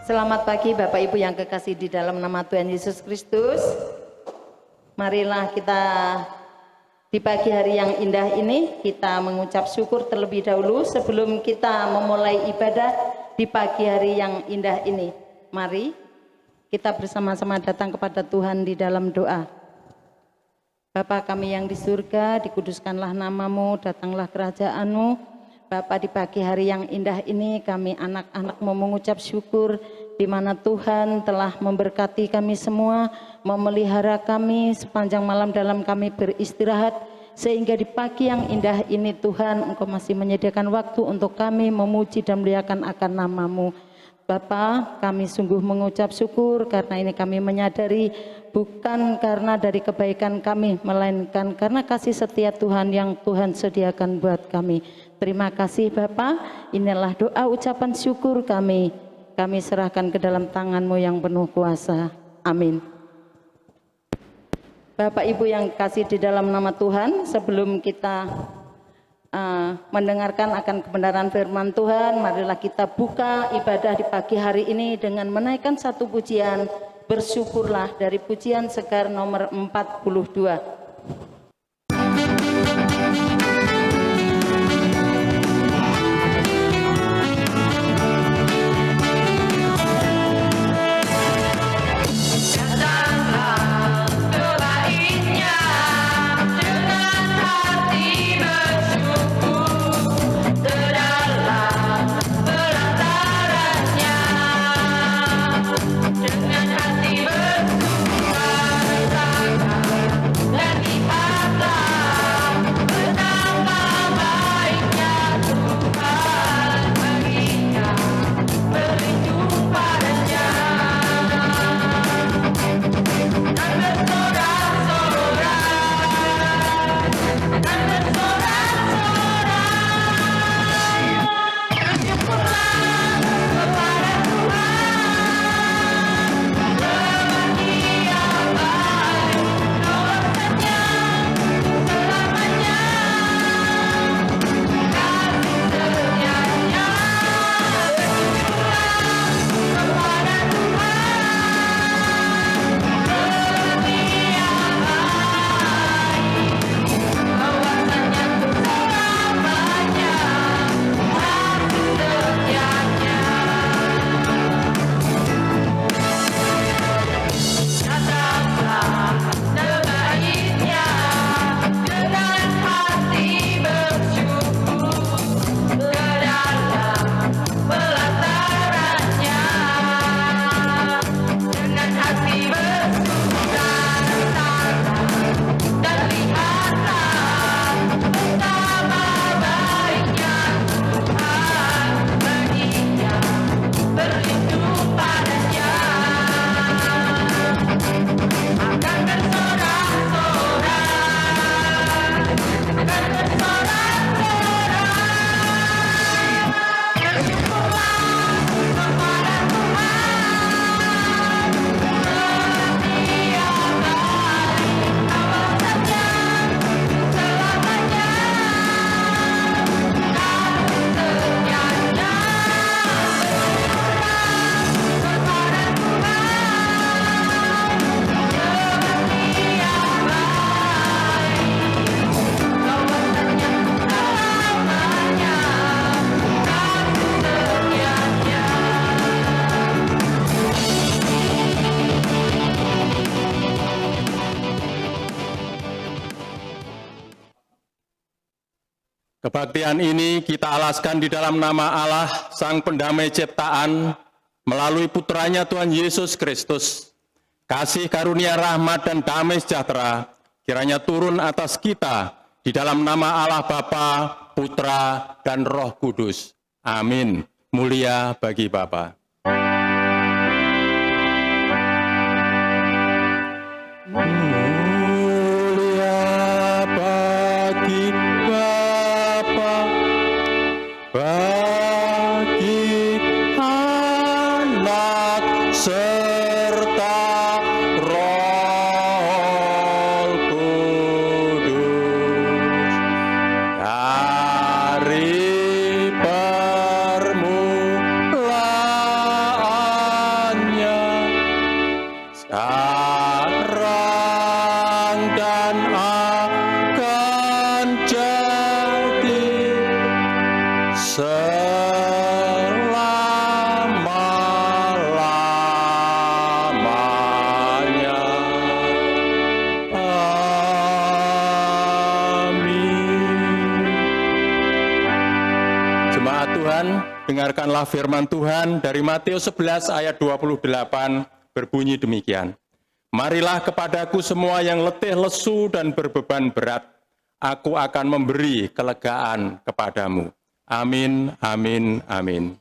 Selamat pagi Bapak Ibu yang kekasih di dalam nama Tuhan Yesus Kristus. Marilah kita di pagi hari yang indah ini kita mengucap syukur terlebih dahulu sebelum kita memulai ibadah di pagi hari yang indah ini. Mari kita bersama-sama datang kepada Tuhan di dalam doa. Bapa kami yang di surga, dikuduskanlah namamu, datanglah kerajaan-Mu. Bapa, di pagi hari yang indah ini kami anak-anak-Mu mengucap syukur di mana Tuhan telah memberkati kami semua, memelihara kami sepanjang malam dalam kami beristirahat, sehingga di pagi yang indah ini Tuhan Engkau masih menyediakan waktu untuk kami memuji dan memuliakan akan nama-Mu. Bapa, kami sungguh mengucap syukur karena ini kami menyadari bukan karena dari kebaikan kami, melainkan karena kasih setia Tuhan yang Tuhan sediakan buat kami. Terima kasih Bapa, inilah doa ucapan syukur kami serahkan ke dalam tangan-Mu yang penuh kuasa. Amin. Bapak Ibu yang kasih di dalam nama Tuhan, sebelum kita mendengarkan akan kebenaran firman Tuhan, marilah kita buka ibadah di pagi hari ini dengan menaikkan satu pujian, bersyukurlah, dari pujian Segar nomor 42. Kebaktian ini kita alaskan di dalam nama Allah, Sang Pendamai Ciptaan, melalui Putranya Tuhan Yesus Kristus. Kasih karunia rahmat dan damai sejahtera kiranya turun atas kita di dalam nama Allah Bapa, Putra, dan Roh Kudus. Amin. Mulia bagi Bapa. Dari permulaan dengarkanlah firman Tuhan dari Matius 11 ayat 28 berbunyi demikian. Marilah kepadaku semua yang letih, lesu, dan berbeban berat. Aku akan memberi kelegaan kepadamu. Amin, amin, amin.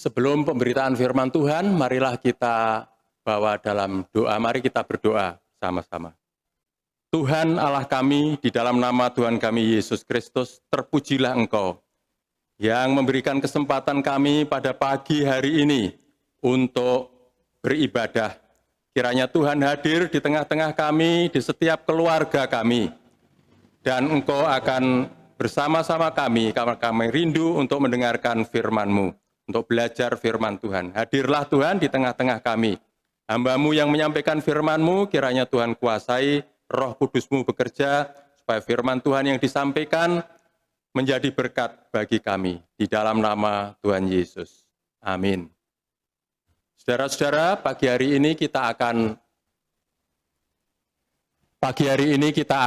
Sebelum pemberitaan firman Tuhan, marilah kita bawa dalam doa. Mari kita berdoa sama-sama. Tuhan Allah kami, di dalam nama Tuhan kami Yesus Kristus, terpujilah Engkau yang memberikan kesempatan kami pada pagi hari ini untuk beribadah. Kiranya Tuhan hadir di tengah-tengah kami, di setiap keluarga kami, dan Engkau akan bersama-sama kami, karena kami rindu untuk mendengarkan firman-Mu, untuk belajar firman Tuhan. Hadirlah Tuhan di tengah-tengah kami, Hamba-Mu yang menyampaikan firman-Mu, kiranya Tuhan kuasai, Roh Kudus-Mu bekerja, supaya firman Tuhan yang disampaikan menjadi berkat bagi kami. Di dalam nama Tuhan Yesus. Amin. Saudara-saudara, pagi hari ini kita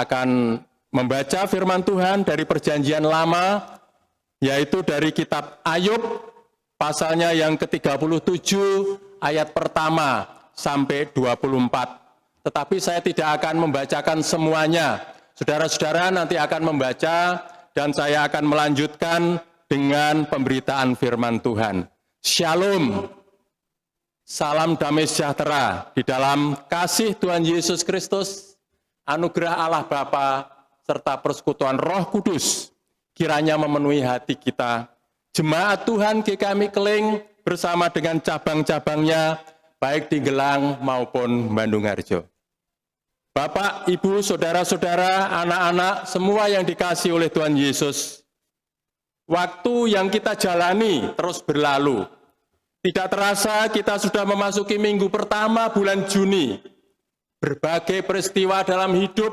akan membaca firman Tuhan dari Perjanjian Lama, yaitu dari kitab Ayub, pasalnya yang ke-37, ayat pertama sampai 24. Tetapi saya tidak akan membacakan semuanya. Saudara-saudara nanti akan membaca dan saya akan melanjutkan dengan pemberitaan firman Tuhan. Shalom. Salam damai sejahtera di dalam kasih Tuhan Yesus Kristus, anugerah Allah Bapa serta persekutuan Roh Kudus kiranya memenuhi hati kita. Jemaat Tuhan GKMI Keling bersama dengan cabang-cabangnya baik di Gelang maupun Bandung Harjo. Bapak, Ibu, saudara-saudara, anak-anak, semua yang dikasihi oleh Tuhan Yesus, waktu yang kita jalani terus berlalu. Tidak terasa kita sudah memasuki minggu pertama bulan Juni. Berbagai peristiwa dalam hidup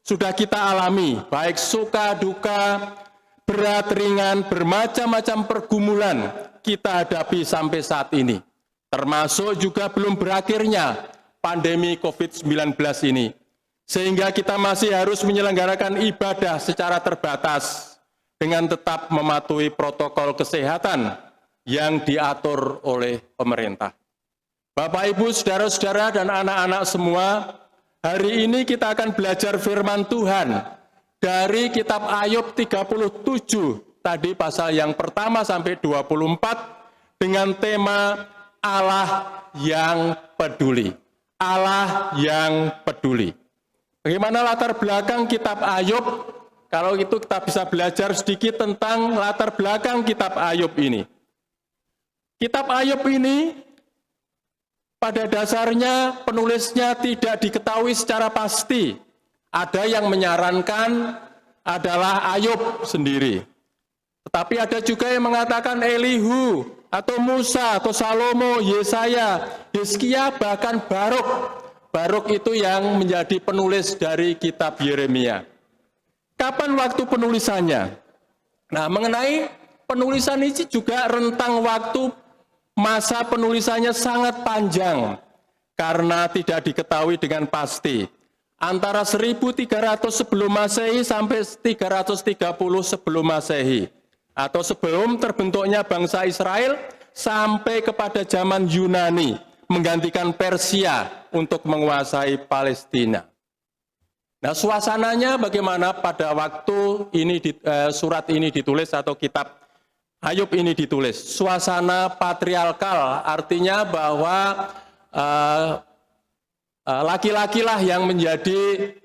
sudah kita alami, baik suka, duka, berat, ringan, bermacam-macam pergumulan kita hadapi sampai saat ini. Termasuk juga belum berakhirnya pandemi COVID-19 ini. Sehingga kita masih harus menyelenggarakan ibadah secara terbatas dengan tetap mematuhi protokol kesehatan yang diatur oleh pemerintah. Bapak, Ibu, saudara-saudara, dan anak-anak semua, hari ini kita akan belajar firman Tuhan dari kitab Ayub 37, tadi pasal yang pertama sampai 24, dengan tema Allah yang peduli. Allah yang peduli. Bagaimana latar belakang kitab Ayub? Kalau itu kita bisa belajar sedikit tentang latar belakang kitab Ayub ini. Kitab Ayub ini pada dasarnya penulisnya tidak diketahui secara pasti. Ada yang menyarankan adalah Ayub sendiri. Tetapi ada juga yang mengatakan Elihu, atau Musa, atau Salomo, Yesaya, Hizkia, bahkan Baruk. Baruk itu yang menjadi penulis dari kitab Yeremia. Kapan waktu penulisannya? Nah, mengenai penulisan ini juga rentang waktu masa penulisannya sangat panjang, karena tidak diketahui dengan pasti. Antara 1300 sebelum Masehi sampai 330 sebelum Masehi. Atau sebelum terbentuknya bangsa Israel sampai kepada zaman Yunani menggantikan Persia untuk menguasai Palestina. Nah, suasananya bagaimana pada waktu ini surat ini ditulis atau kitab Ayub ini ditulis? Suasana patriarkal, artinya bahwa laki-lakilah yang menjadi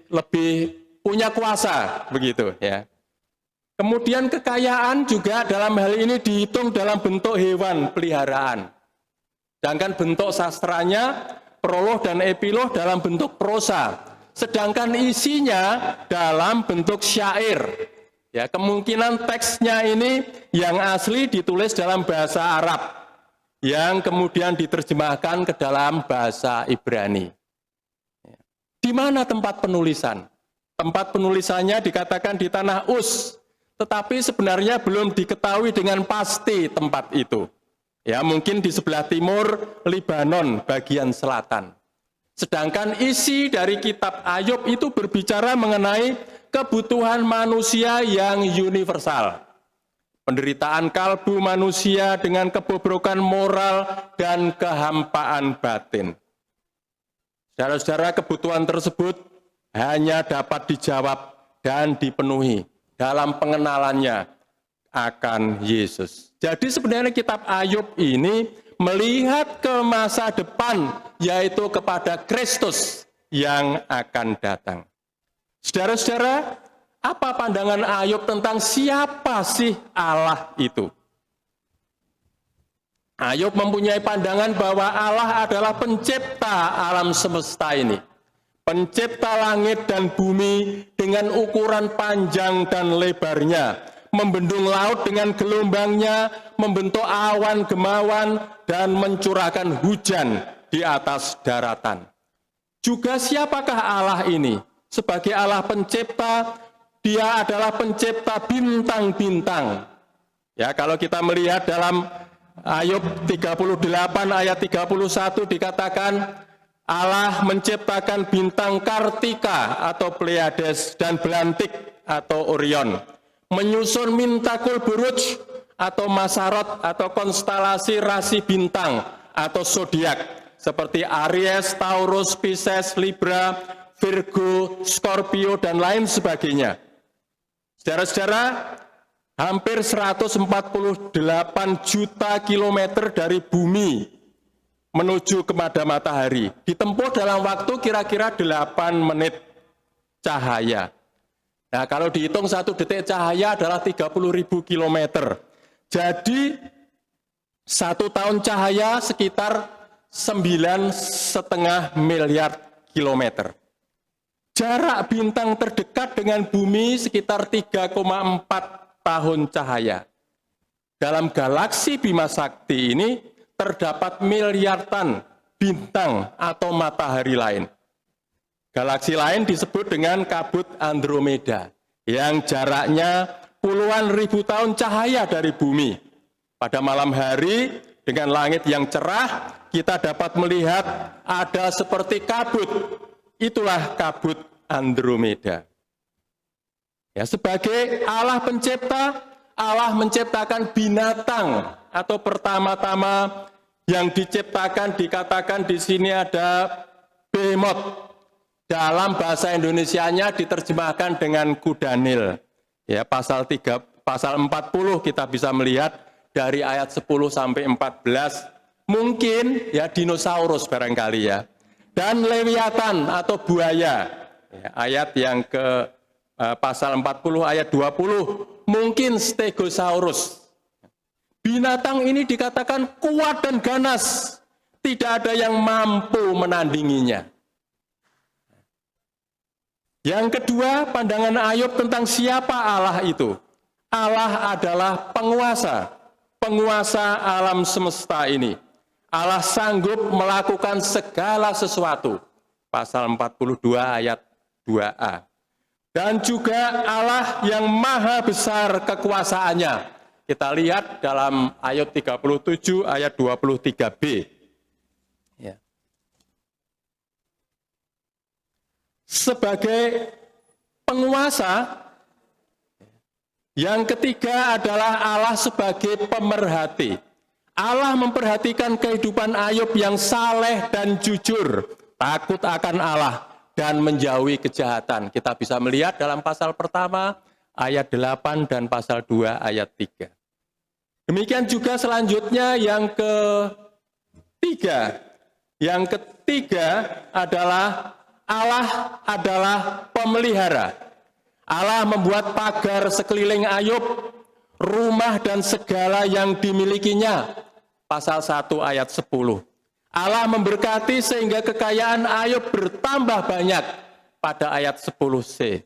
lebih punya kuasa, begitu ya. Kemudian kekayaan juga dalam hal ini dihitung dalam bentuk hewan peliharaan. Sedangkan bentuk sastranya, prolog dan epilog dalam bentuk prosa. Sedangkan isinya dalam bentuk syair. Ya, kemungkinan teksnya ini yang asli ditulis dalam bahasa Arab, yang kemudian diterjemahkan ke dalam bahasa Ibrani. Di mana tempat penulisan? Tempat penulisannya dikatakan di tanah Uz, tetapi sebenarnya belum diketahui dengan pasti tempat itu. Ya, mungkin di sebelah timur Libanon bagian selatan. Sedangkan isi dari kitab Ayub itu berbicara mengenai kebutuhan manusia yang universal. Penderitaan kalbu manusia dengan kebobrokan moral dan kehampaan batin. Saudara-saudara, kebutuhan tersebut hanya dapat dijawab dan dipenuhi dalam pengenalannya akan Yesus. Jadi sebenarnya kitab Ayub ini melihat ke masa depan, yaitu kepada Kristus yang akan datang. Saudara-saudara, apa pandangan Ayub tentang siapa sih Allah itu? Ayub mempunyai pandangan bahwa Allah adalah pencipta alam semesta ini. Pencipta langit dan bumi dengan ukuran panjang dan lebarnya, membendung laut dengan gelombangnya, membentuk awan gemawan, dan mencurahkan hujan di atas daratan. Juga siapakah Allah ini? Sebagai Allah pencipta, Dia adalah pencipta bintang-bintang. Ya, kalau kita melihat dalam Ayub 38 ayat 31 dikatakan, Allah menciptakan bintang Kartika atau Pleiades dan Belantik atau Orion, menyusun Mintakul Buruj atau Masarot atau konstelasi rasi bintang atau zodiak seperti Aries, Taurus, Pisces, Libra, Virgo, Scorpio, dan lain sebagainya. Saudara-saudara, hampir 148 juta kilometer dari bumi menuju kepada matahari. Ditempuh dalam waktu kira-kira 8 menit cahaya. Nah, kalau dihitung 1 detik cahaya adalah 30.000 kilometer. Jadi, 1 tahun cahaya sekitar 9,5 miliar kilometer. Jarak bintang terdekat dengan bumi sekitar 3,4 tahun cahaya. Dalam galaksi Bima Sakti ini terdapat miliaran bintang atau matahari lain. Galaksi lain disebut dengan kabut Andromeda yang jaraknya puluhan ribu tahun cahaya dari bumi. Pada malam hari dengan langit yang cerah kita dapat melihat ada seperti kabut. Itulah kabut Andromeda. Ya, sebagai Allah pencipta, Allah menciptakan binatang atau pertama-tama yang diciptakan dikatakan di sini ada behemoth. Dalam bahasa Indonesianya diterjemahkan dengan kudanil. Ya, pasal 40 kita bisa melihat dari ayat 10 sampai 14. Mungkin ya dinosaurus barangkali ya. Dan Lewiatan atau buaya, ya, ayat yang ke pasal 40 ayat 20, mungkin Stegosaurus. Binatang ini dikatakan kuat dan ganas, tidak ada yang mampu menandinginya. Yang kedua, pandangan Ayub tentang siapa Allah itu. Allah adalah penguasa, penguasa alam semesta ini. Allah sanggup melakukan segala sesuatu. Pasal 42 ayat 2a. Dan juga Allah yang maha besar kekuasaannya. Kita lihat dalam Ayub 37 ayat 23b. Ya. Sebagai penguasa, yang ketiga adalah Allah sebagai pemerhati. Allah memperhatikan kehidupan Ayub yang saleh dan jujur, takut akan Allah, dan menjauhi kejahatan. Kita bisa melihat dalam pasal pertama, ayat 8, dan pasal 2, ayat 3. Demikian juga selanjutnya yang ketiga. Yang ketiga adalah Allah adalah pemelihara. Allah membuat pagar sekeliling Ayub, rumah dan segala yang dimilikinya. Pasal 1 ayat 10. Allah memberkati sehingga kekayaan Ayub bertambah banyak pada ayat 10c.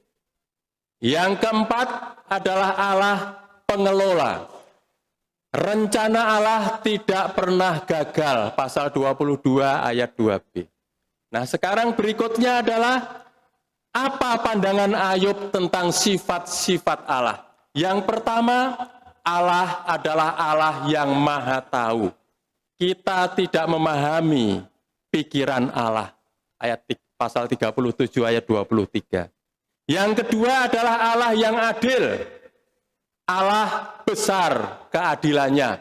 Yang keempat adalah Allah pengelola. Rencana Allah tidak pernah gagal, pasal 22 ayat 2b. Nah, sekarang berikutnya adalah apa pandangan Ayub tentang sifat-sifat Allah. Yang pertama, Allah adalah Allah yang maha tahu. Kita tidak memahami pikiran Allah. Ayat pasal 37 ayat 23. Yang kedua adalah Allah yang adil. Allah besar keadilannya.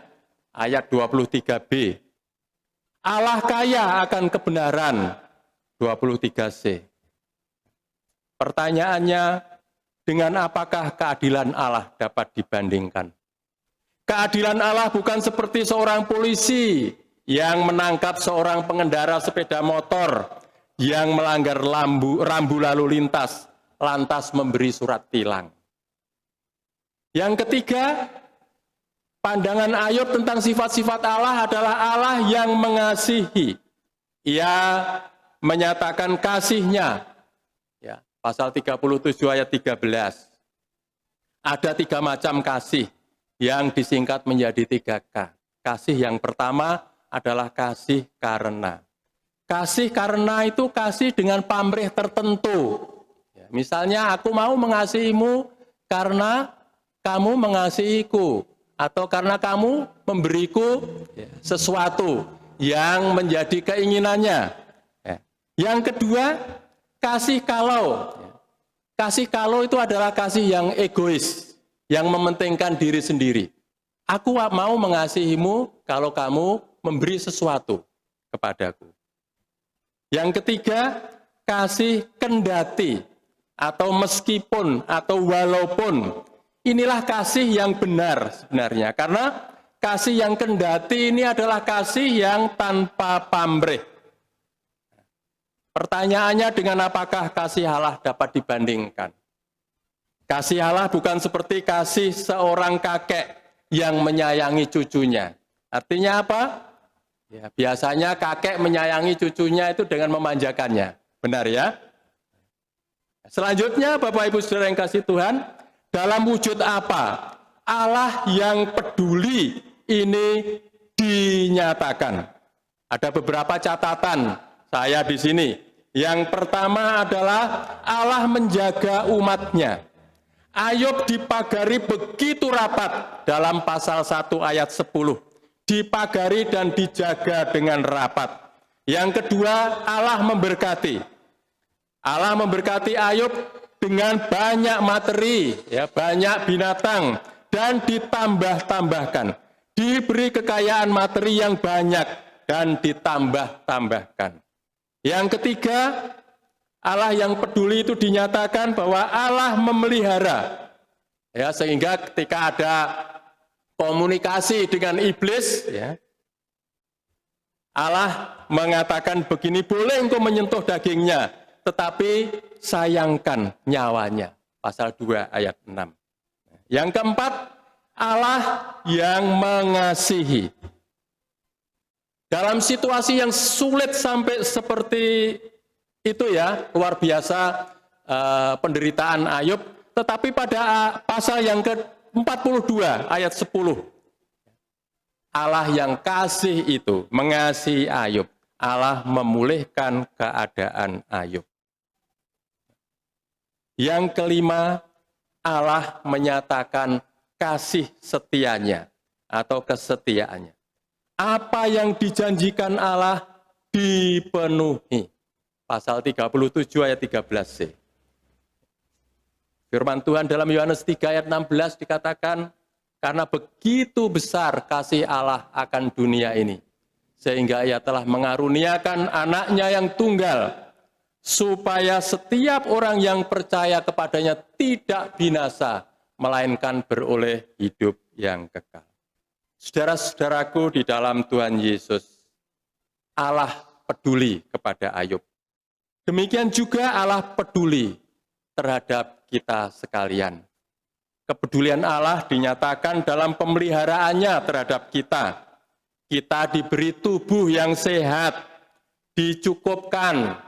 Ayat 23b. Allah kaya akan kebenaran. 23c. Pertanyaannya, dengan apakah keadilan Allah dapat dibandingkan? Keadilan Allah bukan seperti seorang polisi yang menangkap seorang pengendara sepeda motor yang melanggar rambu lalu lintas, lantas memberi surat tilang. Yang ketiga, pandangan Ayub tentang sifat-sifat Allah adalah Allah yang mengasihi. Ia menyatakan kasihnya. Ya, pasal 37 ayat 13. Ada 3 macam kasih yang disingkat menjadi 3K. Kasih yang pertama adalah kasih karena. Kasih karena itu kasih dengan pamrih tertentu. Ya, misalnya aku mau mengasihimu karena kamu mengasihiku. Atau karena kamu memberiku sesuatu yang menjadi keinginannya. Ya. Yang kedua, kasih kalau. Kasih kalau itu adalah kasih yang egois, yang mementingkan diri sendiri. Aku mau mengasihimu kalau kamu memberi sesuatu kepadaku. Yang ketiga, kasih kendati atau meskipun atau walaupun. Inilah kasih yang benar sebenarnya. Karena kasih yang kendati ini adalah kasih yang tanpa pamrih. Pertanyaannya, dengan apakah kasih Allah dapat dibandingkan? Kasih Allah bukan seperti kasih seorang kakek yang menyayangi cucunya. Artinya apa? Ya, biasanya kakek menyayangi cucunya itu dengan memanjakannya. Benar ya? Selanjutnya, Bapak Ibu Saudara yang kasih Tuhan, dalam wujud apa Allah yang peduli ini dinyatakan? Ada beberapa catatan saya di sini. Yang pertama adalah Allah menjaga umatnya. Ayub dipagari begitu rapat dalam pasal 1 ayat 10. Dipagari dan dijaga dengan rapat. Yang kedua, Allah memberkati. Allah memberkati Ayub dengan banyak materi, ya, banyak binatang, dan ditambah-tambahkan. Diberi kekayaan materi yang banyak dan ditambah-tambahkan. Yang ketiga, Allah yang peduli itu dinyatakan bahwa Allah memelihara. Ya, sehingga ketika ada komunikasi dengan iblis, ya, Allah mengatakan begini, boleh engkau menyentuh dagingnya, tetapi sayangkan nyawanya. Pasal 2 ayat 6. Yang keempat, Allah yang mengasihi. Dalam situasi yang sulit sampai seperti itu ya, luar biasa penderitaan Ayub, tetapi pada pasal yang ke-42 ayat 10, Allah yang kasih itu mengasihi Ayub, Allah memulihkan keadaan Ayub. Yang kelima, Allah menyatakan kasih setianya atau kesetiaannya. Apa yang dijanjikan Allah dipenuhi. Pasal 37 ayat 13c. Firman Tuhan dalam Yohanes 3 ayat 16 dikatakan, karena begitu besar kasih Allah akan dunia ini, sehingga ia telah mengaruniakan anaknya yang tunggal, supaya setiap orang yang percaya kepadanya tidak binasa, melainkan beroleh hidup yang kekal. Saudara-saudaraku di dalam Tuhan Yesus, Allah peduli kepada Ayub. Demikian juga Allah peduli terhadap kita sekalian. Kepedulian Allah dinyatakan dalam pemeliharaannya terhadap kita. Kita diberi tubuh yang sehat, dicukupkan,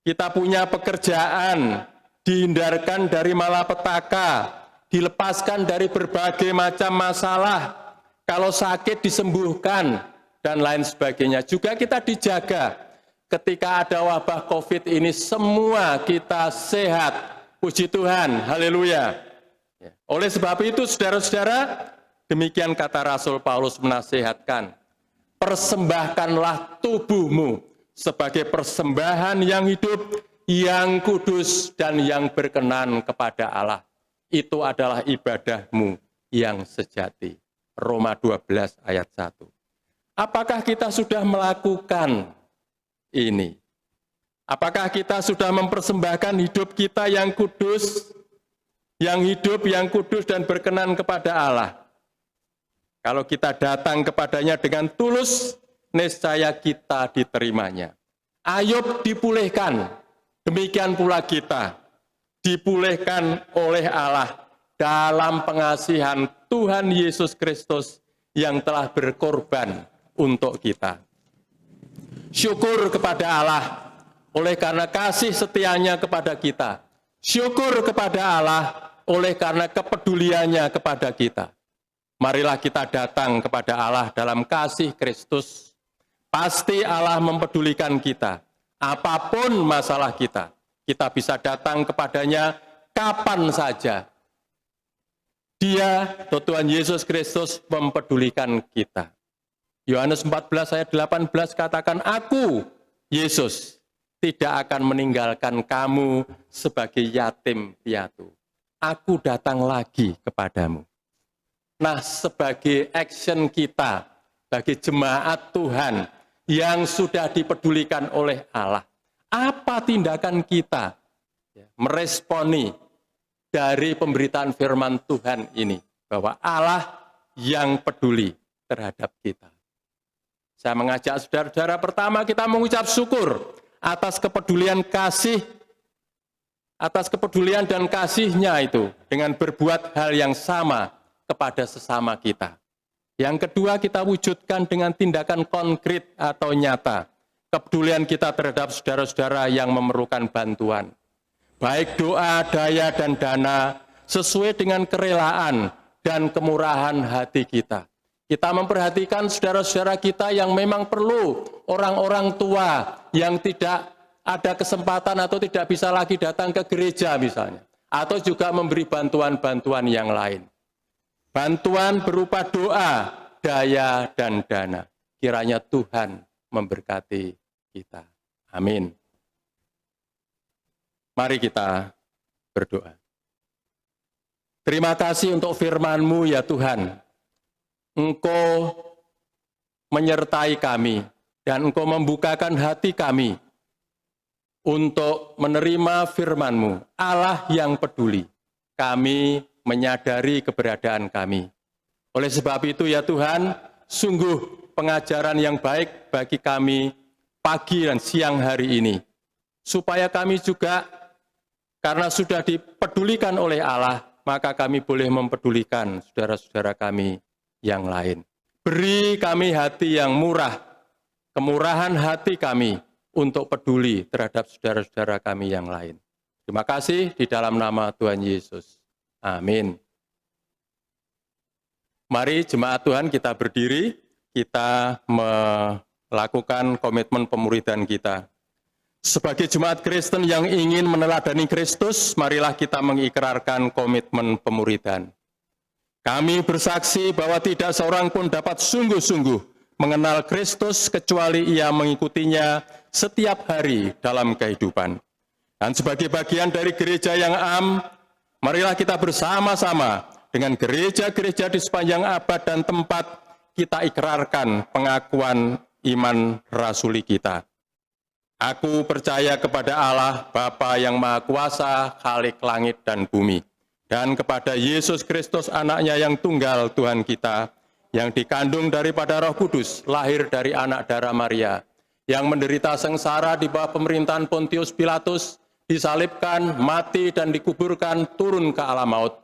kita punya pekerjaan, dihindarkan dari malapetaka, dilepaskan dari berbagai macam masalah, kalau sakit disembuhkan, dan lain sebagainya. Juga kita dijaga. Ketika ada wabah COVID ini, semua kita sehat. Puji Tuhan, haleluya. Oleh sebab itu, saudara-saudara, demikian kata Rasul Paulus menasihatkan, persembahkanlah tubuhmu sebagai persembahan yang hidup, yang kudus, dan yang berkenan kepada Allah. Itu adalah ibadahmu yang sejati. Roma 12 ayat 1. Apakah kita sudah melakukan ini? Apakah kita sudah mempersembahkan hidup kita yang kudus, yang hidup, yang kudus dan berkenan kepada Allah? Kalau kita datang kepadanya dengan tulus, niscaya kita diterimanya. Ayub dipulihkan, demikian pula kita dipulihkan oleh Allah dalam pengasihan Tuhan Yesus Kristus yang telah berkorban untuk kita. Syukur kepada Allah oleh karena kasih setianya kepada kita. Syukur kepada Allah oleh karena kepeduliannya kepada kita. Marilah kita datang kepada Allah dalam kasih Kristus. Pasti Allah mempedulikan kita. Apapun masalah kita, kita bisa datang kepadanya kapan saja. Dia, Tuhan Yesus Kristus, mempedulikan kita. Yohanes 14 ayat 18 katakan, Aku, Yesus, tidak akan meninggalkan kamu sebagai yatim piatu. Aku datang lagi kepadamu. Nah, sebagai action kita, bagi jemaat Tuhan yang sudah dipedulikan oleh Allah, apa tindakan kita meresponi dari pemberitaan firman Tuhan ini, bahwa Allah yang peduli terhadap kita. Saya mengajak saudara-saudara, pertama kita mengucap syukur atas kepedulian kasih, atas kepedulian dan kasihnya itu, dengan berbuat hal yang sama kepada sesama kita. Yang kedua, kita wujudkan dengan tindakan konkret atau nyata kepedulian kita terhadap saudara-saudara yang memerlukan bantuan. Baik doa, daya, dan dana sesuai dengan kerelaan dan kemurahan hati kita. Kita memperhatikan saudara-saudara kita yang memang perlu, orang-orang tua yang tidak ada kesempatan atau tidak bisa lagi datang ke gereja misalnya. Atau juga memberi bantuan-bantuan yang lain. Bantuan berupa doa, daya, dan dana. Kiranya Tuhan memberkati kita. Amin. Mari kita berdoa. Terima kasih untuk firman-Mu ya Tuhan. Engkau menyertai kami dan Engkau membukakan hati kami untuk menerima firman-Mu. Allah yang peduli. Kami menyadari keberadaan kami. Oleh sebab itu ya Tuhan, sungguh pengajaran yang baik bagi kami pagi dan siang hari ini. Supaya kami juga, karena sudah dipedulikan oleh Allah, maka kami boleh mempedulikan saudara-saudara kami yang lain. Beri kami hati yang murah, kemurahan hati kami untuk peduli terhadap saudara-saudara kami yang lain. Terima kasih di dalam nama Tuhan Yesus. Amin. Mari jemaat Tuhan kita berdiri, kita melakukan komitmen pemuridan kita. Sebagai jemaat Kristen yang ingin meneladani Kristus, marilah kita mengikrarkan komitmen pemuridan. Kami bersaksi bahwa tidak seorang pun dapat sungguh-sungguh mengenal Kristus kecuali ia mengikutinya setiap hari dalam kehidupan. Dan sebagai bagian dari gereja yang am, marilah kita bersama-sama dengan gereja-gereja di sepanjang abad dan tempat kita ikrarkan pengakuan iman rasuli kita. Aku percaya kepada Allah, Bapa yang Maha Kuasa, Khalik langit dan bumi, dan kepada Yesus Kristus, anaknya yang tunggal Tuhan kita, yang dikandung daripada Roh Kudus, lahir dari anak darah Maria, yang menderita sengsara di bawah pemerintahan Pontius Pilatus, disalibkan, mati, dan dikuburkan, turun ke alam maut.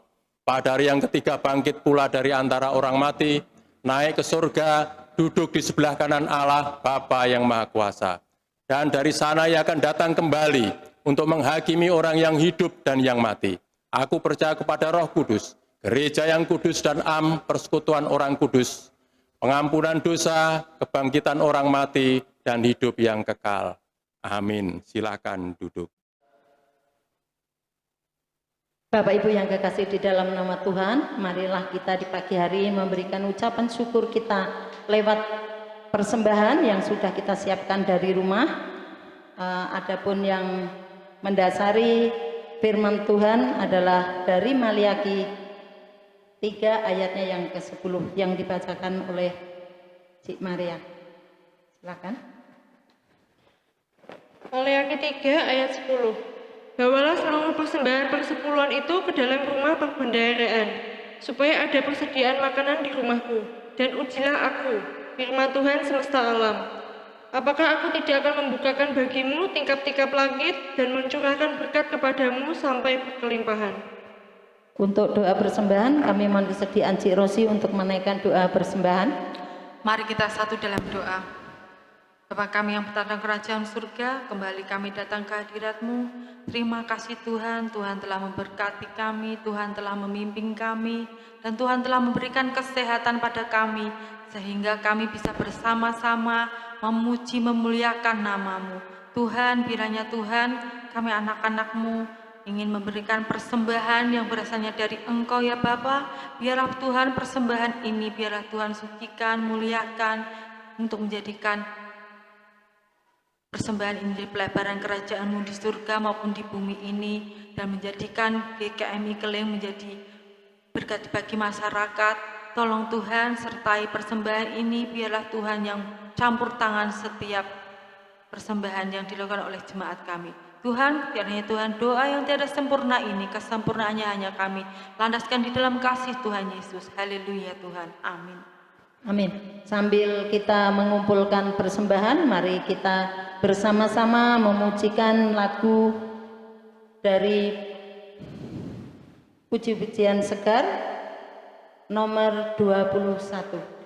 Pada hari yang ketiga bangkit pula dari antara orang mati, naik ke surga, duduk di sebelah kanan Allah, Bapa yang Maha Kuasa. Dan dari sana ia akan datang kembali untuk menghakimi orang yang hidup dan yang mati. Aku percaya kepada Roh Kudus, gereja yang kudus dan am, persekutuan orang kudus, pengampunan dosa, kebangkitan orang mati, dan hidup yang kekal. Amin. Silakan duduk. Bapak Ibu yang kekasih di dalam nama Tuhan, marilah kita di pagi hari memberikan ucapan syukur kita lewat persembahan yang sudah kita siapkan dari rumah. Adapun yang mendasari firman Tuhan adalah dari Maliaki 3 ayatnya yang ke-10 yang dibacakan oleh Cik Maria. Silakan. Maliaki 3 ayat 10. Bawalah seluruh persembahan persepuluhan itu ke dalam rumah perbendaharaan, supaya ada persediaan makanan di rumahku, dan ujilah aku, firman Tuhan semesta alam. Apakah aku tidak akan membukakan bagimu tingkap-tingkap langit dan mencurahkan berkat kepadamu sampai berkelimpahan? Untuk doa persembahan, kami mohon kesediaan Cik Rosi untuk menaikkan doa persembahan. Mari kita satu dalam doa. Bapa kami yang berada dalam kerajaan surga, kembali kami datang ke hadirat-Mu. Terima kasih Tuhan, Tuhan telah memberkati kami, Tuhan telah memimpin kami, dan Tuhan telah memberikan kesehatan pada kami, sehingga kami bisa bersama-sama memuji memuliakan nama-Mu. Tuhan, kiranya Tuhan, kami anak-anak-Mu ingin memberikan persembahan yang berasalnya dari Engkau ya Bapa. Biarlah Tuhan persembahan ini, biarlah Tuhan sucikan, muliakan, untuk menjadikan persembahan ini dari pelebaran kerajaan-Mu di surga maupun di bumi ini, dan menjadikan GKMI Keling menjadi berkat bagi masyarakat. Tolong Tuhan sertai persembahan ini, biarlah Tuhan yang campur tangan setiap persembahan yang dilakukan oleh jemaat kami. Tuhan, kiranya Tuhan doa yang tiada sempurna ini, kesempurnaannya hanya kami landaskan di dalam kasih Tuhan Yesus. Haleluya Tuhan, amin. Amin. Sambil kita mengumpulkan persembahan, mari kita bersama-sama memujikan lagu dari puji-pujian Segar nomor 21.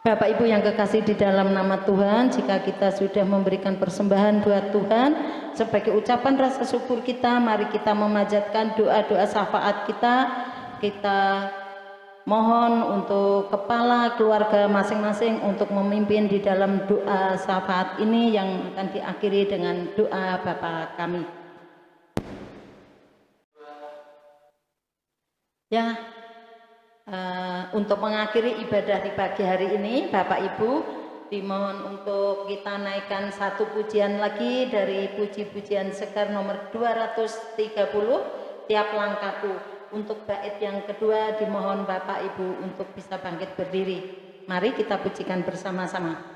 Bapak Ibu yang kekasih di dalam nama Tuhan, jika kita sudah memberikan persembahan buat Tuhan sebagai ucapan rasa syukur kita, mari kita memanjatkan doa-doa syafaat kita. Kita Mohon untuk kepala keluarga masing-masing untuk memimpin di dalam doa syafaat ini yang akan diakhiri dengan doa Bapa kami. Ya, untuk mengakhiri ibadah di pagi hari ini, Bapak Ibu, dimohon untuk kita naikkan satu pujian lagi dari puji-pujian Sekar nomor 230, Tiap Langkahku. Untuk bait yang kedua dimohon Bapak Ibu untuk bisa bangkit berdiri. Mari kita pujikan bersama-sama.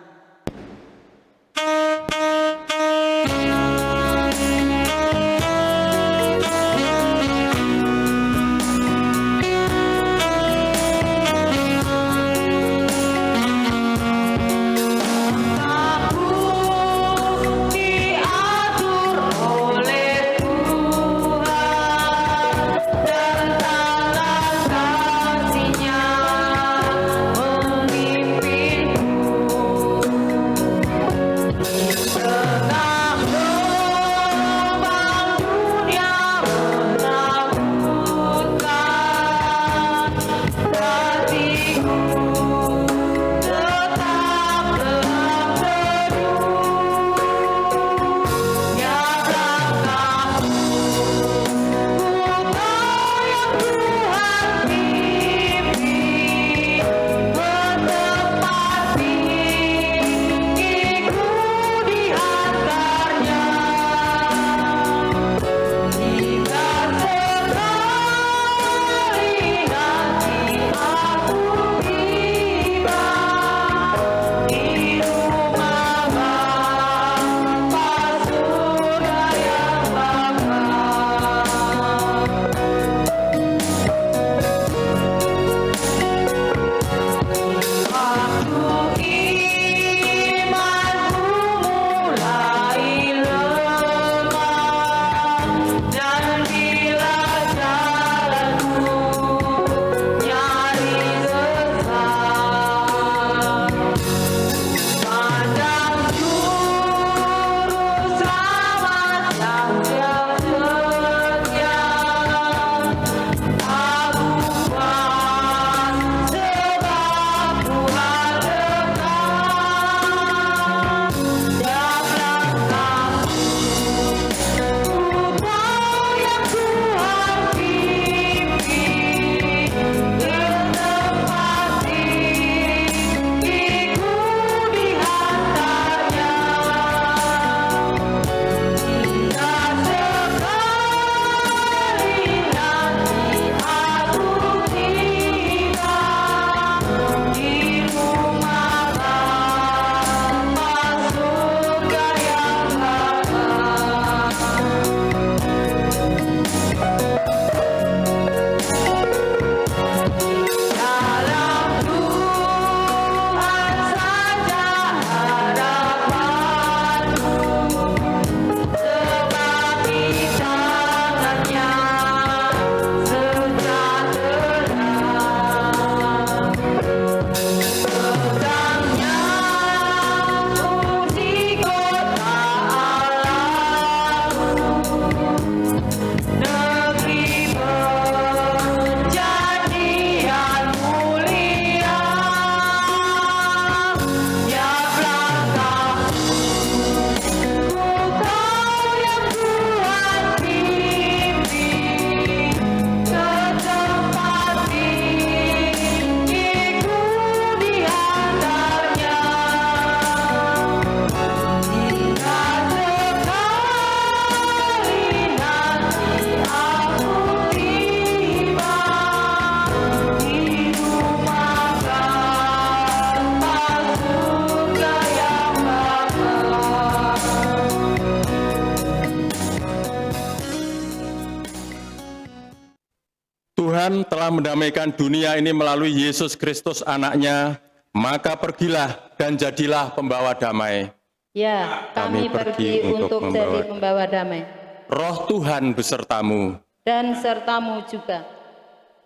Tuhan telah mendamaikan dunia ini melalui Yesus Kristus anaknya, maka pergilah dan jadilah pembawa damai. Ya, kami pergi untuk jadi pembawa damai. Roh Tuhan besertamu. Dan sertamu juga.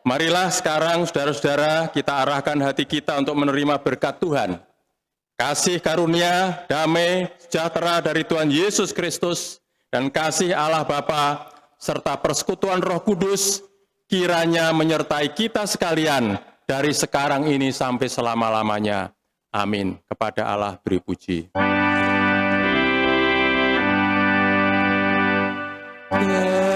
Marilah sekarang saudara-saudara kita arahkan hati kita untuk menerima berkat Tuhan. Kasih karunia, damai, sejahtera dari Tuhan Yesus Kristus, dan kasih Allah Bapa serta persekutuan Roh Kudus kiranya menyertai kita sekalian dari sekarang ini sampai selama-lamanya. Amin. Kepada Allah beri puji. Yeah.